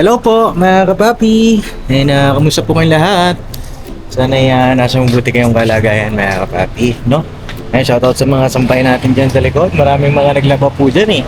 Hello po mga kapapi. Kamusta po kayong lahat? Sana nasa mabuti kayong kalagayan mga kapapi, no? Shoutout sa mga sampay natin dyan sa likod. Maraming mga naglaba po dyan eh.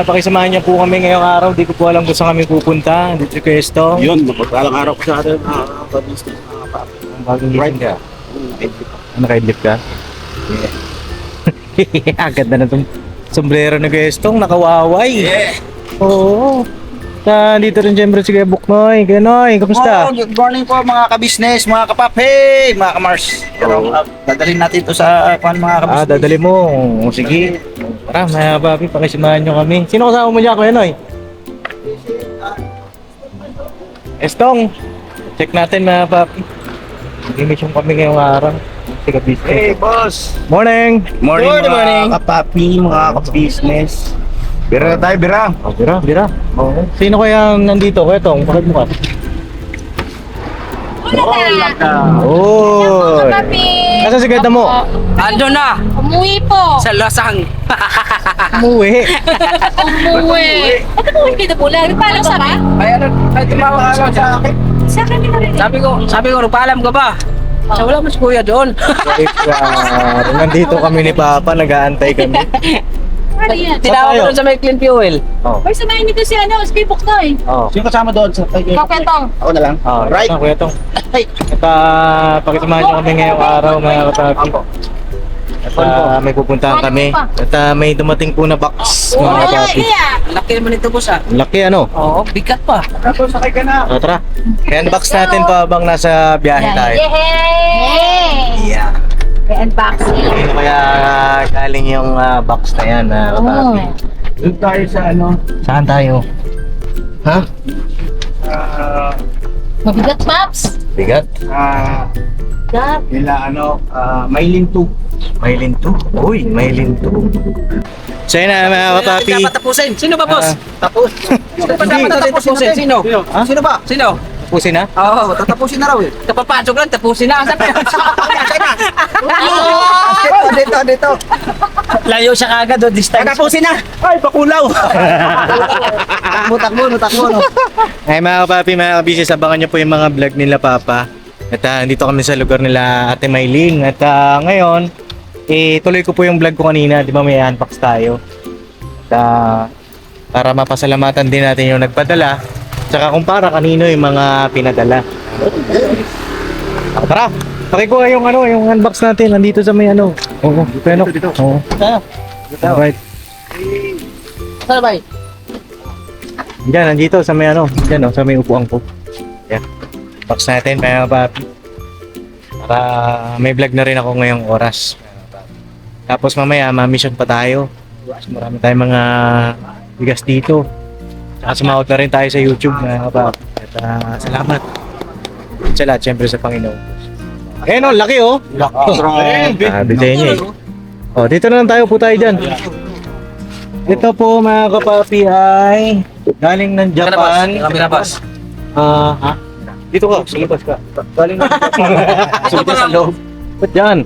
Pakisamahan niyo po kami ngayong araw. Di ko po alam kung saan kami pupunta. Dito kay Estong. Yun, magpagpalang araw ko sa atin, business, mga papi. Bagong gising ka. Naka-idlip ka? Yeah. Ang ganda na itong sombrero ni Kuya Estong. Nakawaway. Yeah! Oo. Dito rin siyempre si Kuya Buknoy. Kuya Noy, kamusta? Good morning po mga ka-business, mga kapapi, mga ka-Mars. Pero dadalhin natin ito sa mga ka-business. Dadali mo. Sige. Tara, mga kapapi, pakisimahan nyo kami. Sino kasama mo dyan, Kuya Noy? Estong. Check natin mga kapapi. Mag-emission kami ngayong araw. Sige, business. Hey, boss! Morning! Morning, mga kapapi, mga ka-business. Bira tayo, bira. Oh, bira. Oh. Sino kaya nandito? Kuya Tong, pakit mo ka. Wala na. Oy! Papi. Nasaan si Ganda mo? Ando na! Umuwi po. Sa Lasang! Umuwi. Umuwi. Ba't umuwi dito po? Lagi pa lang sama? Ay, tumawag ko sa akin. Sa akin na rin. Sabi ko, paalam ka ba? Sa wala mo si Kuya doon. Nandito kami ni Papa, nag-aantay kami. Ano yan? Tinawag ko doon sa may clean fuel. Oh. Hoy, samahin nito si si Buknoy. Oh. Sino kasama doon sa tayo? Ikaw, Kentong. Ako na lang. Oh, Right. Kuya Tong. Ay. Pakisamahan nyo kami ngayong araw, mga katabi. May pupuntahan kami. May dumating po na box, mga katabi. Laki naman ito, boss ah. Laki ano? Oo, bigat pa. Tapos sakay ka na. Tara. Kaya unbox natin pa habang nasa biyahe tayo. Yay! Yeah. Unboxing. Sino kaya galing yung box na yan, mga katabi? Doon tayo sa ano? Saan tayo? Ha? Mabigat, Paps. Bigat? Bigat. Nila Maylin 2. Maylin 2? Uy, Maylin 2. So yun na mga katabi. Dapat tapusin. Sino ba, boss? Tapos. Sino ba dapat tapusin? Sino? Ha? Sino ba? Sino? Tapusin na? Oo, Tatapusin na raw eh. kapapasok lang, tapusin na. Sabi Dito. Layo siya kagad, oh, distance. Tapusin na. Ay, bakulaw. Takbo. No? Ay mga kapapi, mga kabisnes, abangan nyo po yung mga vlog nila Papa. At dito kami sa lugar nila Ate Mayling. At ngayon, tuloy ko po yung vlog ko kanina. Di ba may unbox tayo? At para mapasalamatan din natin yung nagpadala. Tsaka kung para kanino yung mga pinadala. Tara! Pakikuha yung yung unbox natin. Nandito sa may Oo, dito. Oo. Alright. Saan ba? Diyan, nandito sa may diyan sa may upuan ko. Yan. Box natin mga papi. Para may vlog na rin ako ngayong oras. Tapos mamaya, ma-mission pa tayo. So, marami tayong mga bigas dito. Saka sumahod na rin tayo sa YouTube mga papi. At salamat. Sa lahat, syempre sa Panginoon. Ayun laki Sabi sa inyo dito na lang tayo po tayo dyan. Ito po mga kapapi ay galing ng Japan. Labas. Dito ka, sa labas ka. Galing ng Japan. Dito sa loob. Ba't dyan?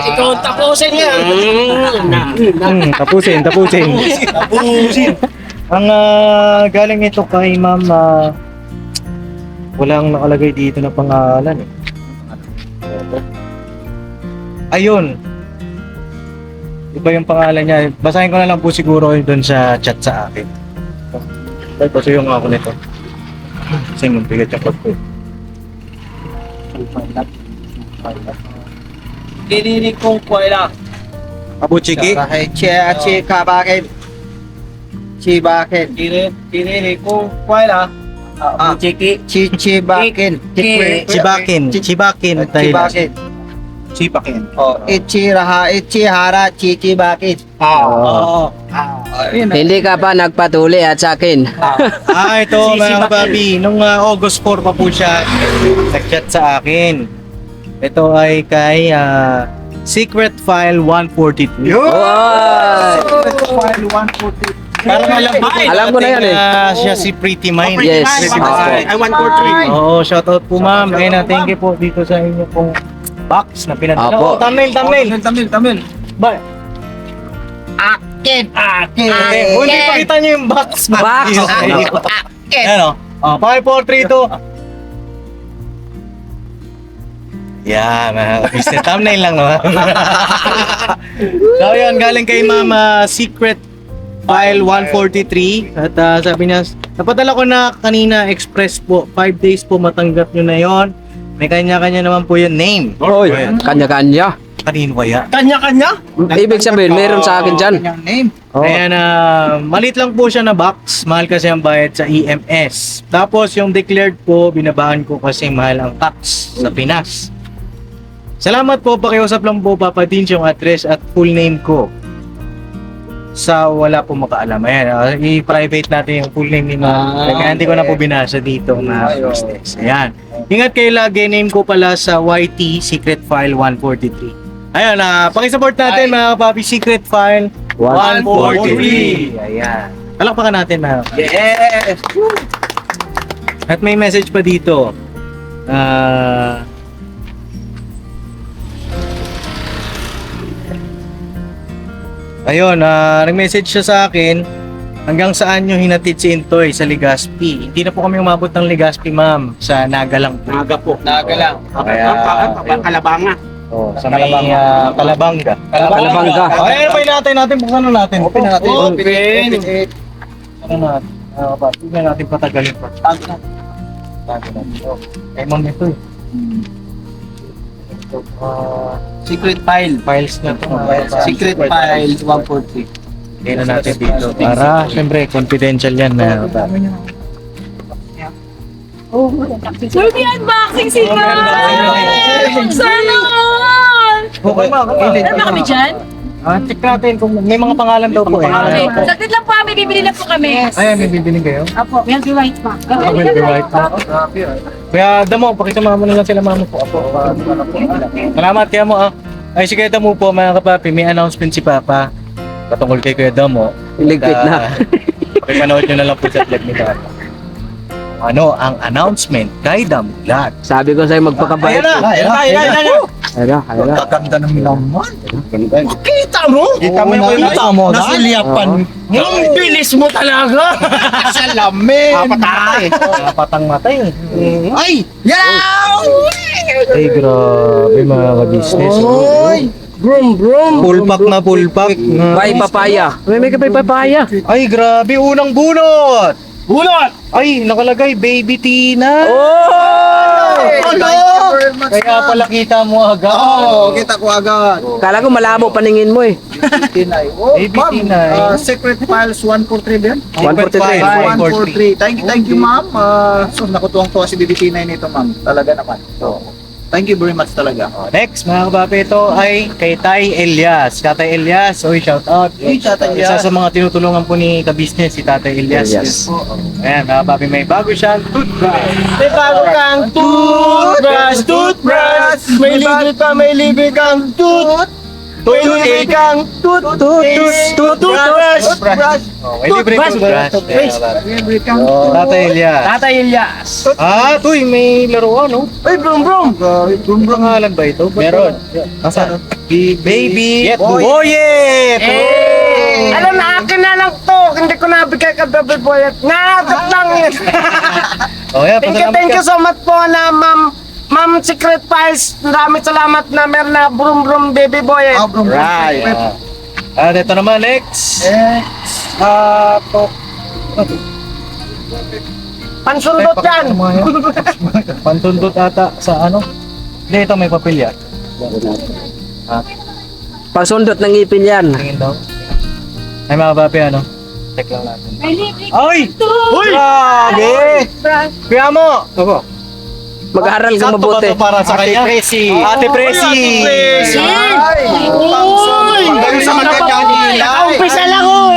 Ito, tapusin niya. Tapusin. Ang galing ito kay Ma'am walang nakalagay dito na pangalan Ayun. Iba yung pangalan niya. Basahin ko na lang po siguro doon sa chat sa akin. Tapos yung ako nito. Kasi mabigat yung code ko. Dininig kong kwela. Abuchiki? Bakit? Dininig kong kwela. Chiki. Chichibakin. Chibakin. Thailand. Chibakin. Ichihara, chichibakin. Oo. Hindi ka pa nagpatuli at sa akin. Ito mga kababi. Nung August 4 pa po siya nag-chat sa akin. Ito ay kay Secret File 142. File 140. Parang Alam mo na yan siya si Pretty Mind. Yes. I 143. Oo, shoutout po ma'am. Ayun thank you po dito sa inyo pong box na pinadala. Apo. Thumbnail. Tamil. Ba? Akin! Akin! Okay. Kung hindi pakita nyo yung box. Box. Akin! Ano? 5, 4, 3, 2. Yeah, mga business thumbnail lang naman. So yun, galing kay Mama Secret File 143. At sabi niya, napadala ko na kanina express po. 5 days po matanggap nyo na yon. May kanya-kanya naman po yung name. Oy, Ayan. kanya-kanya. Kanino kaya? Kanya-kanya? Ibig sabihin, meron sa akin dyan. Kanyang name. Oh. Ayan, malit lang po siya na box. Mahal kasi ang bayad sa EMS. Tapos yung declared po, binabaan ko kasi mahal ang tax sa Pinas. Salamat po, pakiusap lang po Papa Dins yung address at full name ko. Sa wala po makaalam. Ayan, i-private natin yung full name ni Ma'am. Kaya hindi ko na po binasa dito na business. Ayan. Ingat kayo lagi, name ko pala sa YT Secret File 143. Ayan, pakisupport natin mga papi, Secret File 143. Ayan. Palakpakan natin mga papi. Yes! At may message pa dito. Ayun, nag-message siya sa akin. Hanggang saan nyo hinatid si Intoy sa Legazpi? Hindi na po kami umabot ng Legazpi, ma'am. Sa Naga lang po. Naga po. Naga lang. Kalabanga. Oh, sa may Kalabanga. Kalabanga. Ayun, pa natin. Buksan na natin. Open na natin. Open. Ano natin? Tingnan natin patagalin pa. Tago natin. Oh, kay ma'am ito eh. Ito, Secret file. files na to. Secret file 143. Tingnan natin dito. Para, syempre, confidential yan na. Sir, may unboxing si Ma'am! Sana all! Okay, Meron ba kami dyan? check natin kung may mga pangalan daw po eh. Okay. Saglit lang po, may bibili na po kami. Ayan, may bibiling kayo? Apo, may right pa. Will be right pa. Kaya damo, pakisama mo na lang sila mama po. Apo. Salamat kaya mo Ay sige damo po mga kapapi, may announcement si Papa. Patungkol kay Kuya Damo. Iligpit na. Pakipanood nyo na lang po sa vlog ni Papa. Ano ang announcement kay Damo Vlog? Sabi ko sa'yo magpakabait. Ayan Ayun na. Kaganda ng laman. Kita mo? Kita mo yung Kita mo? nasulyapan. Ang bilis mo talaga! Sa lamin. Patay. Patang matay. Ay! Yaw! Ay, grabe mga ka-business. Oy! Brum. Pulpak na pulpak. May papaya. May papaya. Ay, grabe. Unang bunot! Bunot! Ay, nakalagay, Baby Tina. Kaya pala kita mo agad. Oo, kita ko agad. Kala ko malabo paningin mo eh. Tinay. Oh, Baby ma'am, Tinay. Secret Files 143 ba yan? 143. 143. Thank you, ma'am. So, nakutuwang-tuwa si Bibi Tinay nito, ma'am. Talaga naman. So, thank you very much talaga. Next, mga kapapi, ito ay kay Tay Elias. Tatay Elias, oy, shout out. Uy, Tatay Isa Elias. sa mga tinutulungan po ni ka-business, si Tatay Elias. Elias. Ayan, mga kapapi, may bago siyang toothbrush. May bago kang toothbrush. May libre kang May libre kang toothbrush. Oh, may libre kang toothbrush. Libre kang Tatay Elias. Tatay Elias. Tuy, may laruan, no? Ay, brum brum. Ang pangalan ba ito? Meron. Nasaan? Baby Boy. Boyet! Alam na, akin na lang to. Hindi ko nabigay ka Baby Boyet. Naabot lang yun. Oh, yeah, Thank you so much po na Ma'am Secret Files. Maraming salamat na meron na Brum Baby Boyet. Ah, brum brum. Right. At ito naman, next. Pansundot yan. Pantundot ata sa ano? Hindi, ito may papel yan. Pansundot ng ipin yan. Tingin daw. Ay, mga papi, ano? Check lang natin. May libre Ay! Uy! Grabe! Kaya mo! Ako. Mag-aaral ka Sakto ba mabuti. ito para sa kanya? Ate Presi! Ay! Pangsunod sa magkanyang ilay. Umpisa lang oh.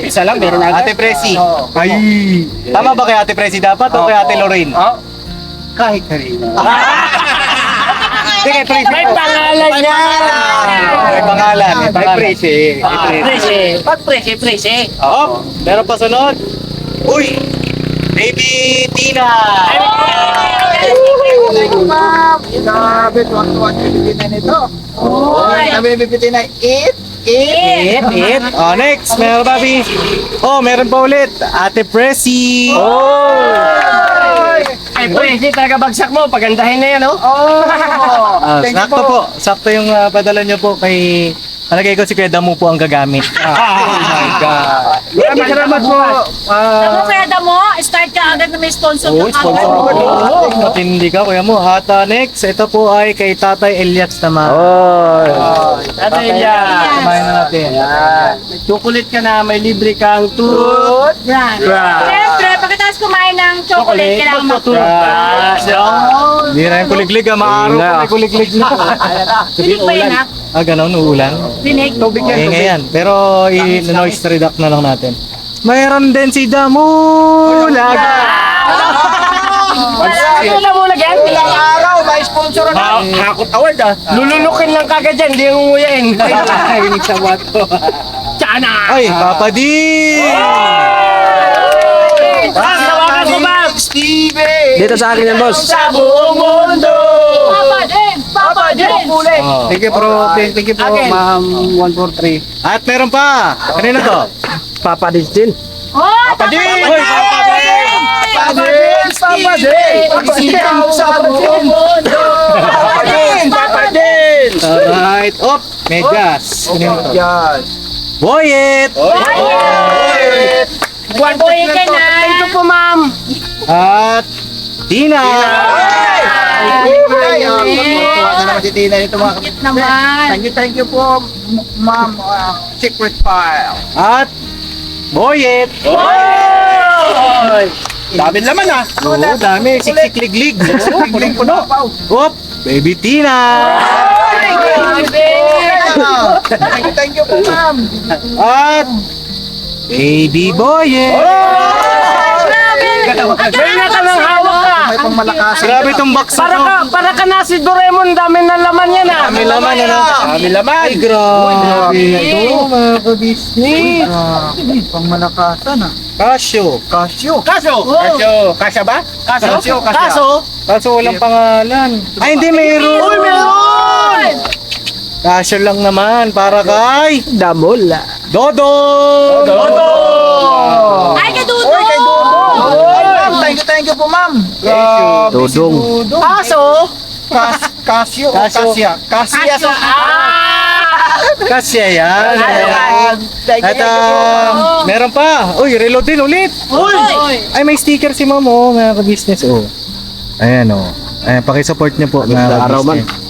Isa lang, meron na. Ate Presi. Ay! Tama ba kay Ate Presi dapat o kay Ate Lorraine? Kahit kanina. Hindi, kay Presi. May pangalan niya. May pangalan. May Presi. Presi. Oo. Meron pa sunod? Uy! Baby Tina! Thank you, ma'am. Grabe, tuwang-tuwa si Bibi Tinay nito. Oy, sabi ni Bibi Tinay, eat It. Oh, next, meron Bobby. Oh, meron pa ulit. Ate Pressy. Ay, Presi, talaga bagsak mo. Pagandahin na yan, oh. Sakto po. Sakto yung padala nyo po kay... Palagay ko si Kuya Damo po ang gagamit. Oh my God. Maraming salamat po. Damo kaya damo, start ka agad na may sponsor Oh, ng sponsor po. Matindi ka, Kuya mo. At next, ito po ay kay Tatay Elias naman. Tatay yan. Kumain na natin. May chocolate ka na, may libre kang tooth. Yan. Siyempre, pagkatapos kumain ng chocolate, kailangan Hindi na yung kuliglig, maaraw po may kuliglig na. Pinig ba yan, ha? Ganun, uulan. Pinig. Okay, ngayon. Pero i-noise reduct na lang natin. Mayroon din si Damulag. Ano na mo lagyan? Ilang araw, may sponsor na. Hakot award ah. Lulunukin lang kagad yan, hindi yung nguyain. Tsana! Ay, Papa D! Tawagan mo, ma'am! Stevie! Dito sa akin yan, boss. Sa buong mundo! Papa din! Papa din! Oh. Thank you, bro. Thank you po, Again. ma'am. 143. At meron pa. Kanina to? Papa Dis din. Oh, Papa Din! din! Papa Din! Papa Din! Papa Din! Papa Din! Sa buong mundo! Papa Din! Papa Din! Alright. Op! Medyas. Kanina to? Yan. Boyet! Boyet! One Boy point ka lang po. na. Thank you po, ma'am. At Tina! Ay, tuwa na naman si Tina nito mga Cute naman. Thank you po, ma'am. Secret file. At Boyet! Dami laman ah. Oo, dami. Siksikliglig. Tigling ko na. Op! Baby Tina! Thank you po, ma'am. At Baby Boyet! Ganyan ka ng hawak ka. May pangmalakas. Grabe itong box Para ka na si Doraemon, dami na laman yan ah. Dami laman, ano? Dami laman. Ay, grabe. Ito, mga kabisnes. Pangmalakasan ah. Casio. Casio. Kasya ba? Casio, Casio. Kaso? Kaso walang pangalan. Ay, hindi, mayroon. Uy, meron! Casio lang naman, para kay Damola. Dodo! Ay, kay Dudo! Oy, kay Dodo. Ay, ma'am, thank you po, ma'am. Grabe si Dodong. Dodo. Kaso? Casio. Casio. Casio. Kasya yan. Thank At you po. meron pa. Uy, reload din ulit. Uy! Ay, may sticker si ma'am, oh, mga ka-business. Oh. Ayan, oh. Ayan, pakisupport niyo po, mga Magandang araw, ka-business.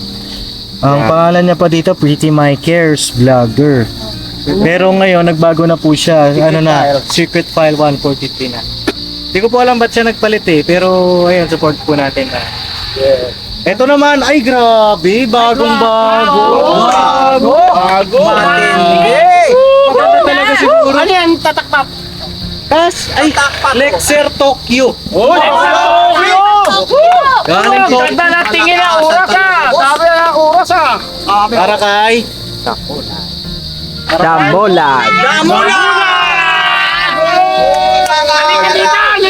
Ang pangalan niya pa dito, Pretty My Cares Vlogger. Pero ngayon, nagbago na po siya. Ano na, Secret File 143 na. Hindi ko po alam ba't siya nagpalit eh. Pero, ayun, support po natin na. Ito naman, ay grabe, bagong-bago. Bago. Matindi. Maganda talaga siguro. Ano yan? Tatakpak. Ay, Lexer Tokyo. Galing ko. Ganda na tingin na oras ah. Sabi na oras ah. Para kay Damola. Damula!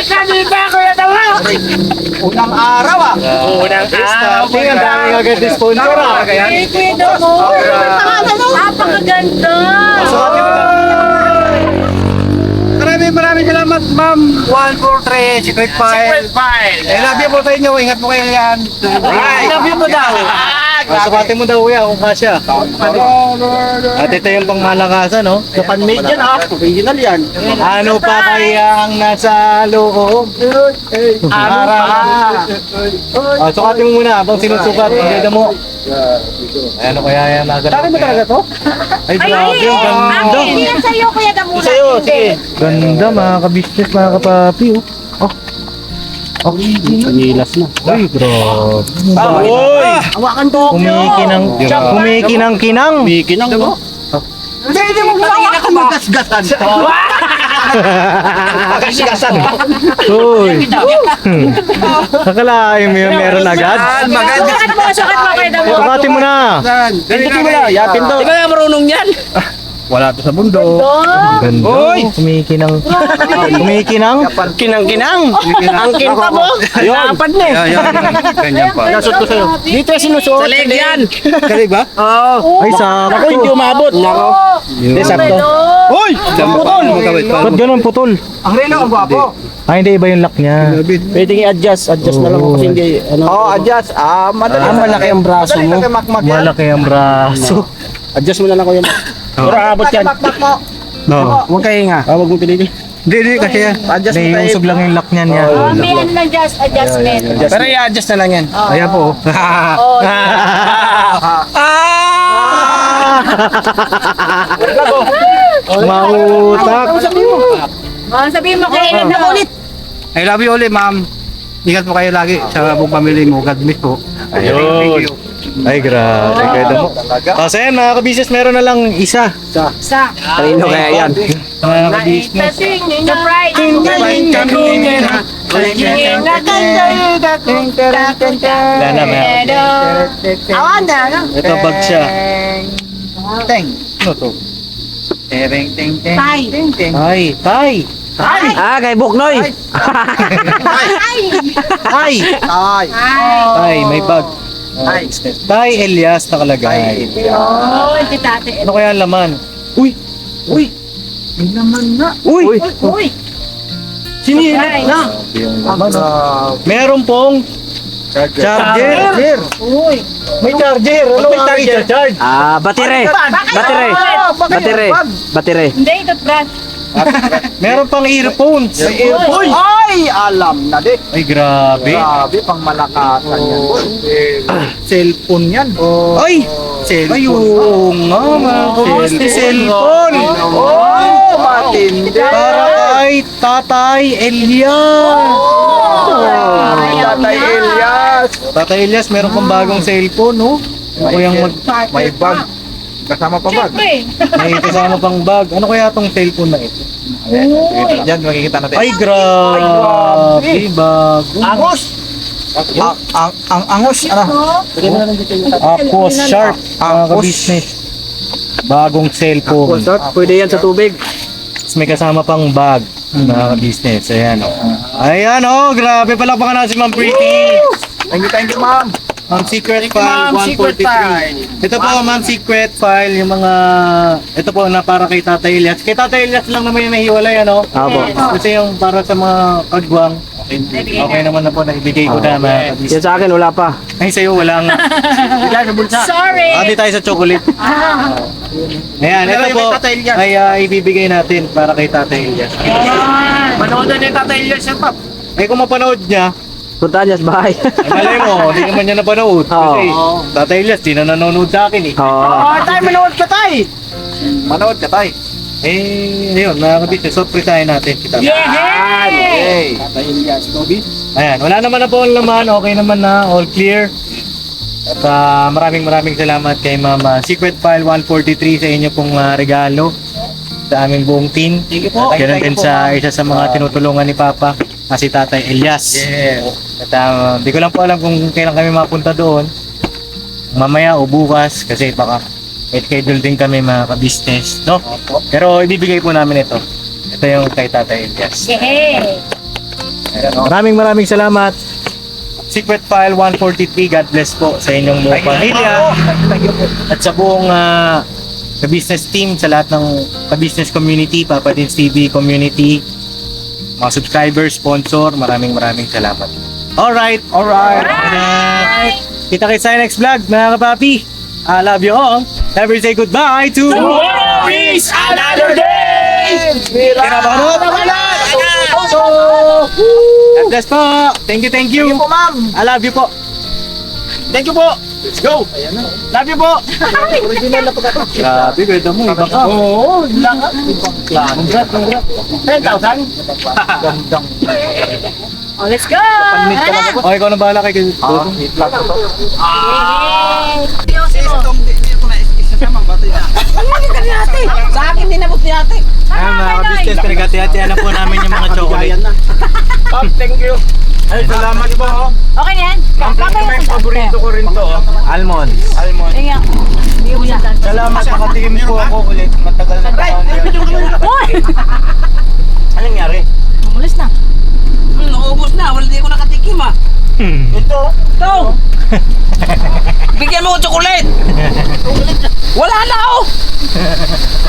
Halika, kuya Dawa. Unang araw ah. Unang starting. Ang daming agad di sponsor ah. Kaya, Ay, Kuya Damo! Napakaganda! Maraming salamat, ma'am. 143, Secret File. file. I love you po sa inyo. Ingat po kayo yan. I love you mo daw. sukatin mo daw kuya kung kasya. At ito yung pangmalakasan, no? Japan-made yan ah. Original yan. Ano pa kaya ang nasa loob? Ano pa? Sukatin mo muna habang sinusukat. Ang mo. Ano kaya yan nasa loob? ba talaga to? Ay, grabe, ang ganda. Hindi yan sa'yo, Kuya Damo. Sa'yo, sige. Ganda, mga ka-business, mga kapapi, oh. Panilas na. Ay, grabe. Uy! Hawakan to. Kumikinang-kinang. Bikinang mo. Hindi mo kanina ka magasgasan. Magasgasan. Uy. Akalain mo yun, meron agad. Sukat mo, Kuya Damo. Sukatin mo na. Pindutin mo na. Yapin to. Di ba na marunong yan? Wala to sa bundok. Ganda. Oy! Kumikinang. Kumikinang? Kinang-kinang. Ang kinta mo. Dapat na eh. Yan. Ganyan pa. Nasot ko sa'yo. Dito sinusuot. Sa leg yan. Kali ba? Oo. Ay, sakto. Ako hindi umabot. Nako. Hindi, sakto. Uy! Putol! Ba't ganun putol? Ang relo ang gwapo. Ay, hindi, iba yung lock niya. Pwede i-adjust. Adjust na lang ako kasi hindi. Adjust. Madali. malaki ang braso mo. Malaki ang braso. Adjust mo na lang ko yan. Pero abot yan. No. Huwag kayo nga. Huwag mo pinili. Hindi kasi yan. Adjust mo Hindi, tayo. usog lang yung lock niyan yan. May ano lang adjustment. Pero i-adjust na lang yan. Ayan po. Oh, Mautak. sabihin mo kailan na ulit. I love you ulit, ma'am. Ingat po kayo lagi sa buong pamilya mo. God bless po. Ayun. Ay, grabe. Kaya mo. So, yan, mga kabisnes, meron na lang isa. Sa. Kanino kaya yan? Mga kabisnes. Surprise. Wala na, ito, bag siya. Teng. Ano to? Teng, teng, teng. Tay. Teng, teng. Ay, tay. Kay Buknoy. Ay! Ay! Tay, may bag. Tay Elias nakalagay. Oh, si tate. Ano kaya ang laman? Uy! May naman na. Uy! Uy. Sinilip na. Grabe yung laman. Meron pong charger. Uy. May charger. Ano may charger? Charge. Battery. Battery. Hindi, ito brush. Meron pang earphones. Uy! Ay! Alam na di. Ay, grabe. Grabe, pang malakasan yan. Cellphone yan. Ay! Cellphone. Ay, oo nga, mga kabisnes. Cellphone. Oh! Matindi. Para kay Tatay Elias. Tatay Elias. Tatay Elias, meron pang bagong cellphone, no? Ano kayang May bag. Kasama pa bag. Siyempre. may kasama pang bag. Ano kaya tong cellphone na ito? Yan, makikita natin. Ay, grabe. Bago. Angos! Ang angos. Ano? Aquos Sharp. Mga kabisnes. Bagong cellphone. Pwede yan sa tubig. Tapos may kasama pang bag. Mga kabisnes. Ayan, o. Ayan, o. Grabe. Palakpakan natin si Ma'am Pretty. Thank you, ma'am. Ma'am Secret File 143. Ito po, Ma'am Secret File. Yung mga... Ito po na para kay Tatay Elias. Kay Tatay Elias lang naman yung nahiwalay, ano? Apo. Kasi yung para sa mga kagwang, okay naman na po na ibigay ko na mga kabisnes. Yan sa akin, wala pa. Ay, sa'yo, walang... Sorry. Adi tayo sa chocolate. Ayan, ito po ay ibibigay natin para kay Tatay Elias. Manood na ni Tatay Elias yan, pap. Eh kung mapanood niya, Punta niya sa bahay. ay malay mo, hindi naman niya napanood. Kasi Tatay Elias, di na nanonood sa akin eh. Oo. Manood ka, tay. Eh, ayun, mga kabisnes, surprisahin natin kita. Yay! Tatay Elias, Toby. Ayan, wala naman na po ang laman, okay naman na, all clear. At maraming salamat kay Mama Secret File 143 sa inyo pong regalo sa aming buong team. Thank you po. Ganun din sa isa sa mga tinutulungan ni Papa, na si Tatay Elias. At di ko lang po alam kung kailan kami mapunta doon. Mamaya o bukas kasi baka may schedule din kami mga ka-business, no? Pero ibibigay po namin ito. Ito yung kay Tatay Elias. Yay! Maraming salamat. Secret File 143, God bless po sa inyong buong pamilya. At sa buong ka-business team, sa lahat ng ka-business community, Papa Dins TV community, mga subscribers, sponsor, maraming salamat. Alright. Kita kayo sa next vlog, mga kapapi. I love you all. Never say goodbye to... Tomorrow is another day! Kinabahan mo? God bless po. Thank you. Thank you po, ma'am. I love you po. Thank you po. Let's go. Love you po. Grabe, ganda mo. Iba ka. Oo, lahat. Ibang klaro. Congrats. 10,000. Oh, let's go! Okay, ikaw na bahala kay Yay! Sa akin din nabot natin. mga ka-business, pinagati-hatihan na po namin yung mga chocolate. Pop, thank you. Ay, salamat po. Okay na yan? Paborito ko rin to. Almonds. Tingnan. mo yan. Salamat, makatikim po ako ulit. Matagal na ako. Uy! Anong nangyari? Umulis na. Naubos na, wala di ko nakatikim ah. Ito. Ito! Bigyan mo ko chocolate! Wala na oh!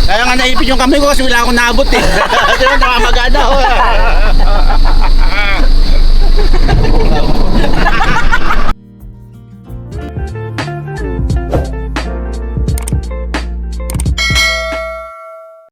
Kaya nga naipit yung kamay ko kasi wala akong naabot eh. Kasi namamaga na ako.